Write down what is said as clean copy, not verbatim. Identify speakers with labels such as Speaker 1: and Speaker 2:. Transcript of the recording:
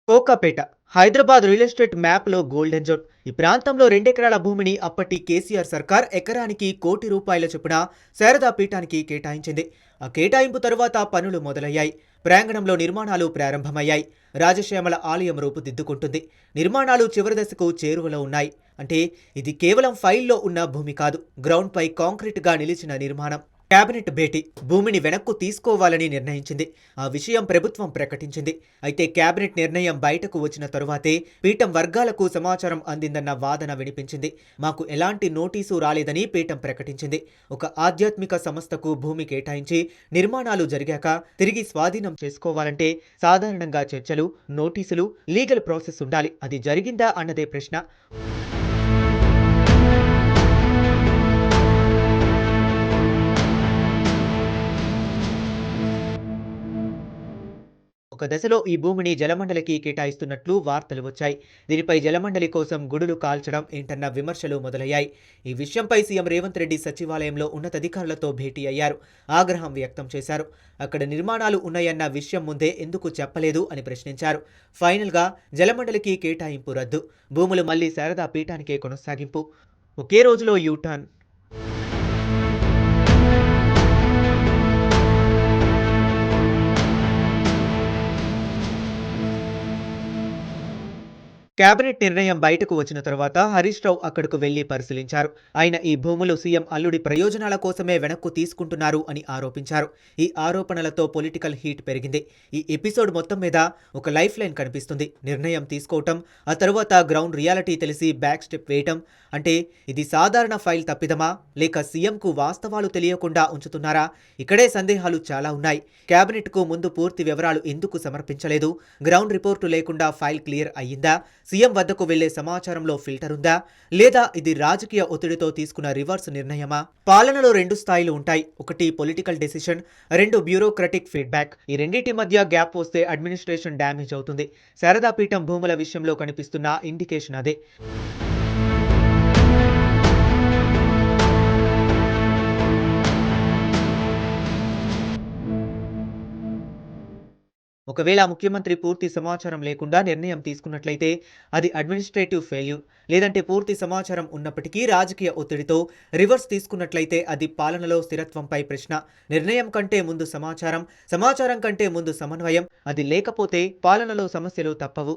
Speaker 1: Kokapet Hyderabad real estate మ్యాప్లో golden zone. ఈ ప్రాంతంలో 2 ఎకరాల భూమిని అప్పటి కేసీఆర్ సర్కార్ ఎకరానికి ₹1,00,00,000 చొప్పున శారదా పీఠానికి కేటాయించింది. ఆ కేటాయింపు తరువాత పనులు మొదలయ్యాయి. ప్రాంగణంలో నిర్మాణాలు ప్రారంభమయ్యాయి. రాజశ్యామల ఆలయం రూపుదిద్దుకుంటుంది. నిర్మాణాలు చివరి దశకు చేరువలో ఉన్నాయి. అంటే ఇది కేవలం ఫైల్లో ఉన్న భూమి కాదు, గ్రౌండ్పై కాంక్రీట్గా నిలిచిన నిర్మాణం. కేబినెట్ భేటీ భూమిని వెనక్కు తీసుకోవాలని నిర్ణయించింది. ఆ విషయం ప్రభుత్వం ప్రకటించింది. అయితే కేబినెట్ నిర్ణయం బయటకు వచ్చిన తరువాతే పీఠం వర్గాలకు సమాచారం అందిందన్న వాదన వినిపించింది. మాకు ఎలాంటి నోటీసు రాలేదని పీఠం ప్రకటించింది. ఒక ఆధ్యాత్మిక సంస్థకు భూమి కేటాయించి నిర్మాణాలు జరిగాక తిరిగి స్వాధీనం చేసుకోవాలంటే సాధారణంగా చర్చలు, నోటీసులు, లీగల్ ప్రాసెస్ ఉండాలి. అది జరిగిందా అన్నదే ప్రశ్న. ఒక దశలో ఈ భూమిని జలమండలికి కేటాయిస్తున్నట్లు వార్తలు వచ్చాయి. దీనిపై జలమండలి కోసం గుడులు కాల్చడం ఏంటన్న విమర్శలు మొదలయ్యాయి. ఈ విషయంపై సీఎం రేవంత్ రెడ్డి సచివాలయంలో ఉన్నతాధికారులతో భేటీ అయ్యారు. ఆగ్రహం వ్యక్తం చేశారు. అక్కడ నిర్మాణాలు ఉన్నాయన్న విషయం ముందే ఎందుకు చెప్పలేదు అని ప్రశ్నించారు. ఫైనల్గా జలమండలికి కేటాయింపు రద్దు, భూములు మళ్లీ శారదా పీఠానికే కొనసాగింపు. ఒకే రోజులో యూటర్న్. కేబినెట్ నిర్ణయం బయటకు వచ్చిన తర్వాత హరీష్ రావు అక్కడకు వెళ్లి పరిశీలించారు. ఆయన ఈ భూములు సీఎం అల్లుడి ప్రయోజనాల కోసమే వెనక్కు తీసుకుంటున్నారు అని ఆరోపించారు. ఈ ఆరోపణలతో పొలిటికల్ హీట్ పెరిగింది. ఈ ఎపిసోడ్ మొత్తం మీద ఒక లైఫ్ లైన్ కనిపిస్తుంది. నిర్ణయం తీసుకోవటం, ఆ తరువాత గ్రౌండ్ రియాలిటీ తెలిసి బ్యాక్ స్టెప్ వేయటం. అంటే ఇది సాధారణ ఫైల్ తప్పిదమా, లేక సీఎంకు వాస్తవాలు తెలియకుండా ఉంచుతున్నారా? ఇక్కడే సందేహాలు చాలా ఉన్నాయి. కేబినెట్కు ముందు పూర్తి వివరాలు ఎందుకు సమర్పించలేదు? గ్రౌండ్ రిపోర్టు లేకుండా ఫైల్ క్లియర్ అయ్యిందా? సీఎం వద్దకు వెళ్లే సమాచారంలో ఫిల్టర్ ఉందా, లేదా ఇది రాజకీయ ఒత్తిడితో తీసుకున్న రివర్స్ నిర్ణయమా? పాలనలో 2 స్థాయిలు ఉంటాయి. ఒకటి పొలిటికల్ డెసిషన్, 2 బ్యూరోక్రటిక్ ఫీడ్బ్యాక్. ఈ రెండింటి మధ్య గ్యాప్ వస్తే అడ్మినిస్ట్రేషన్ డ్యామేజ్ అవుతుంది. శారదా పీఠం భూముల విషయంలో కనిపిస్తున్న ఇండికేషన్ అదే. ఒకవేళ ముఖ్యమంత్రి పూర్తి సమాచారం లేకుండా నిర్ణయం తీసుకున్నట్లయితే అది అడ్మినిస్ట్రేటివ్ ఫెయిల్యూర్. లేదంటే పూర్తి సమాచారం ఉన్నప్పటికీ రాజకీయ ఒత్తిడితో రివర్స్ తీసుకున్నట్లయితే అది పాలనలో స్థిరత్వంపై ప్రశ్న. నిర్ణయం కంటే ముందు సమాచారం, సమాచారం కంటే ముందు సమన్వయం. అది లేకపోతే పాలనలో సమస్యలు తప్పవు.